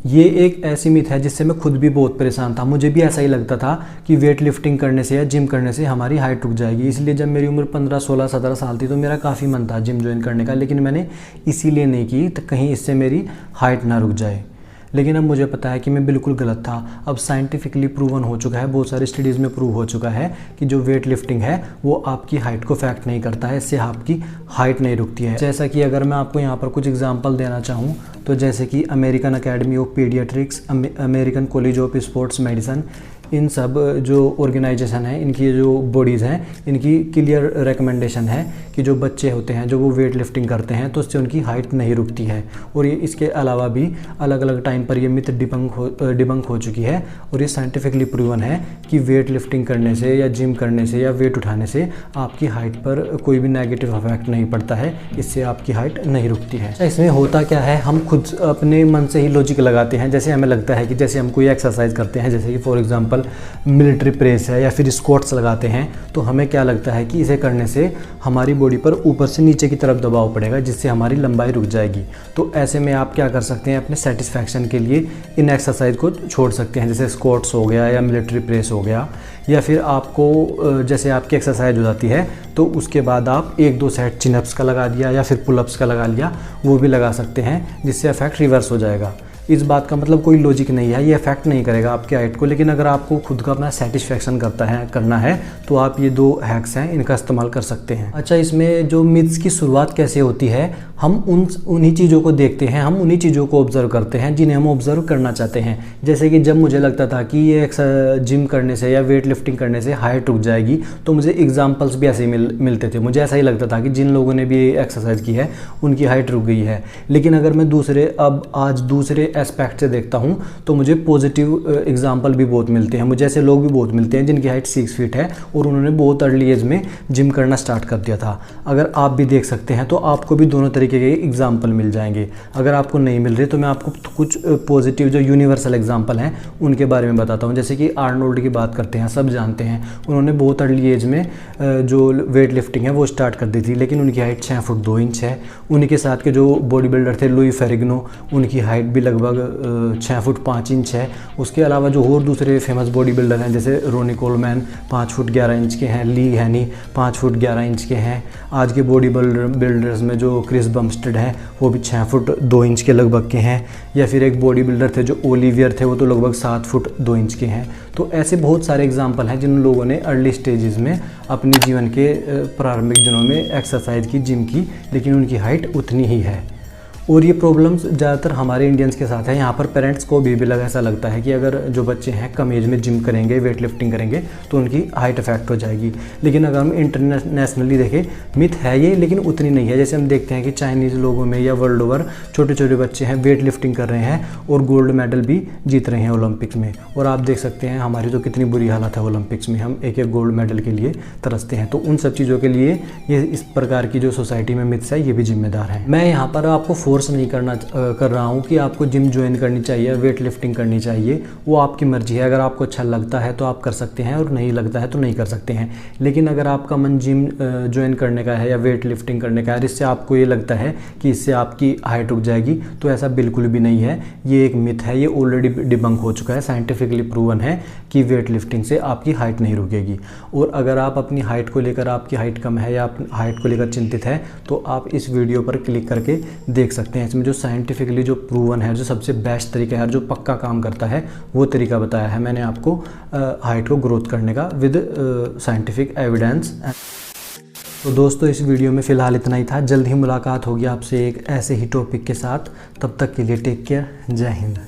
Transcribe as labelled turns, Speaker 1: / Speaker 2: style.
Speaker 1: ये एक ऐसी मिथ है जिससे मैं खुद भी बहुत परेशान था। मुझे भी ऐसा ही लगता था कि वेट लिफ्टिंग करने से या जिम करने से हमारी हाइट रुक जाएगी। इसलिए जब मेरी उम्र 15, 16, 17 साल थी तो मेरा काफ़ी मन था जिम ज्वाइन करने का, लेकिन मैंने इसीलिए नहीं की तो कहीं इससे मेरी हाइट ना रुक जाए। लेकिन अब मुझे पता है कि मैं बिल्कुल गलत था। अब साइंटिफिकली प्रूवन हो चुका है, बहुत सारे स्टडीज़ में प्रूव हो चुका है कि जो वेट लिफ्टिंग है वो आपकी हाइट को अफेक्ट नहीं करता है, इससे आपकी हाइट नहीं रुकती है। जैसा कि अगर मैं आपको यहाँ पर कुछ एग्जांपल देना चाहूँ तो जैसे कि American Academy of Pediatrics, American College of Sports Medicine, इन सब जो ऑर्गेनाइजेशन है, इनकी जो बॉडीज़ हैं, इनकी क्लियर रिकमेंडेशन है कि जो बच्चे होते हैं जो वो वेट लिफ्टिंग करते हैं तो उससे उनकी हाइट नहीं रुकती है। और ये इसके अलावा भी अलग अलग टाइम पर ये मिथ डिबंक हो चुकी है और ये साइंटिफिकली प्रूवन है कि वेट लिफ्टिंग करने से या जिम करने से या वेट उठाने से आपकी हाइट पर कोई भी नेगेटिव इफेक्ट नहीं पड़ता है, इससे आपकी हाइट नहीं रुकती है। इसमें होता क्या है, हम खुद अपने मन से ही लॉजिक लगाते हैं। जैसे हमें लगता है कि जैसे हम कोई एक्सरसाइज करते हैं, जैसे कि फॉर एग्जांपल मिलिट्री प्रेस है या फिर स्क्वाट्स लगाते हैं, तो हमें क्या लगता है कि इसे करने से हमारी बॉडी पर ऊपर से नीचे की तरफ दबाव पड़ेगा जिससे हमारी लंबाई रुक जाएगी। तो ऐसे में आप क्या कर सकते हैं, अपने सेटिस्फैक्शन के लिए इन एक्सरसाइज को छोड़ सकते हैं, जैसे स्क्वाट्स हो गया या मिलिट्री प्रेस हो गया। या फिर आपको जैसे आपकी एक्सरसाइज हो जाती है तो उसके बाद आप 1-2 सेट चिनअप्स का लगा दिया या फिर पुलअप्स का लगा लिया, वो भी लगा सकते हैं जिससे इफेक्ट रिवर्स हो जाएगा। इस बात का मतलब कोई लॉजिक नहीं है, ये इफेक्ट नहीं करेगा आपकी हाइट को। लेकिन अगर आपको खुद का अपना सेटिस्फैक्शन करना है तो आप ये 2 हैक्स हैं, इनका इस्तेमाल कर सकते हैं। अच्छा, इसमें जो मिथ्स की शुरुआत कैसे होती है, हम उन्हीं चीज़ों को देखते हैं, हम उन्हीं चीज़ों को ऑब्जर्व करते हैं जिन्हें हम ऑब्जर्व करना चाहते हैं। जैसे कि जब मुझे लगता था कि ये जिम करने से या वेट लिफ्टिंग करने से हाइट रुक जाएगी तो मुझे एग्जाम्पल्स भी ऐसे ही मिलते थे। मुझे ऐसा ही लगता था कि जिन लोगों ने भी एक्सरसाइज की है उनकी हाइट रुक गई है। लेकिन अगर मैं आज दूसरे एस्पेक्ट से देखता हूं तो मुझे पॉजिटिव एग्जांपल भी बहुत मिलते हैं। मुझे ऐसे लोग भी बहुत मिलते हैं जिनकी हाइट 6 फीट है और उन्होंने बहुत अर्ली एज में जिम करना स्टार्ट कर दिया था। अगर आप भी देख सकते हैं तो आपको भी दोनों तरीके के एग्जांपल मिल जाएंगे। अगर आपको नहीं मिल रहे तो मैं आपको कुछ पॉजिटिव जो यूनिवर्सल एग्जांपल हैं उनके बारे में बताता हूँ। जैसे कि आर्नोल्ड की बात करते हैं, सब जानते हैं, उन्होंने बहुत अर्ली एज में जो वेट लिफ्टिंग है वो स्टार्ट कर दी थी, लेकिन उनकी हाइट 6 फुट 2 इंच है। उन्हीं के साथ के जो बॉडी बिल्डर थे लुई फेरिग्नो, उनकी हाइट भी लगभग 6 फुट 5 इंच है। उसके अलावा जो और दूसरे फेमस बॉडी बिल्डर हैं जैसे रोनी कोलमैन 5 फुट 11 इंच के हैं, ली हैनी 5 फुट 11 इंच के हैं। आज के बॉडी बिल्डर्स में जो क्रिस बम्स्टेड हैं वो भी 6 फुट 2 इंच के लगभग के हैं। या फिर एक बॉडी बिल्डर थे जो ओलिवियर थे, वो तो लगभग 7 फुट 2 इंच के हैं। तो ऐसे बहुत सारे एग्जाम्पल हैं जिन लोगों ने अर्ली स्टेजेस में अपने जीवन के प्रारंभिक दिनों में एक्सरसाइज की, जिम की, लेकिन उनकी हाइट उतनी ही है। और ये प्रॉब्लम्स ज़्यादातर हमारे इंडियंस के साथ है। यहाँ पर पेरेंट्स को भी ऐसा लगता है कि अगर जो बच्चे हैं कम एज में जिम करेंगे, वेट लिफ्टिंग करेंगे तो उनकी हाइट इफेक्ट हो जाएगी। लेकिन अगर हम इंटरनेशनली देखें, मिथ है ये, लेकिन उतनी नहीं है। जैसे हम देखते हैं कि चाइनीज़ लोगों में या वर्ल्ड ओवर छोटे छोटे बच्चे हैं वेट लिफ्टिंग कर रहे हैं और गोल्ड मेडल भी जीत रहे हैं ओलंपिक्स में। और आप देख सकते हैं हमारी तो कितनी बुरी हालत है ओलंपिक्स में, हम एक गोल्ड मेडल के लिए तरसते हैं। तो उन सब चीज़ों के लिए ये इस प्रकार की जो सोसाइटी में मिथ्स है ये भी जिम्मेदार है। मैं यहाँ पर आपको फोर्स नहीं कर रहा हूँ कि आपको जिम ज्वाइन करनी चाहिए, वेट लिफ्टिंग करनी चाहिए, वो आपकी मर्जी है। अगर आपको अच्छा लगता है तो आप कर सकते हैं और नहीं लगता है तो नहीं कर सकते हैं। लेकिन अगर आपका मन जिम ज्वाइन करने का है या वेट लिफ्टिंग करने का है, इससे आपको ये लगता है कि इससे आपकी हाइट रुक जाएगी, तो ऐसा बिल्कुल भी नहीं है। ये एक मिथ है, ये ऑलरेडी डिबंक हो चुका है, साइंटिफिकली प्रूवन है कि वेट लिफ्टिंग से आपकी हाइट नहीं रुकेगी। और अगर आप अपनी हाइट को लेकर, आपकी हाइट कम है या अपनी हाइट को लेकर चिंतित है, तो आप इस वीडियो पर क्लिक करके देख सकते हैं। इसमें जो साइंटिफिकली जो प्रूवन है, जो सबसे बेस्ट तरीका है और जो पक्का काम करता है, वो तरीका बताया है मैंने आपको हाइट को ग्रोथ करने का विद साइंटिफिक एविडेंस। तो दोस्तों इस वीडियो में फ़िलहाल इतना ही था। जल्द ही मुलाकात होगी आपसे एक ऐसे ही टॉपिक के साथ। तब तक के लिए टेक केयर, जय हिंद।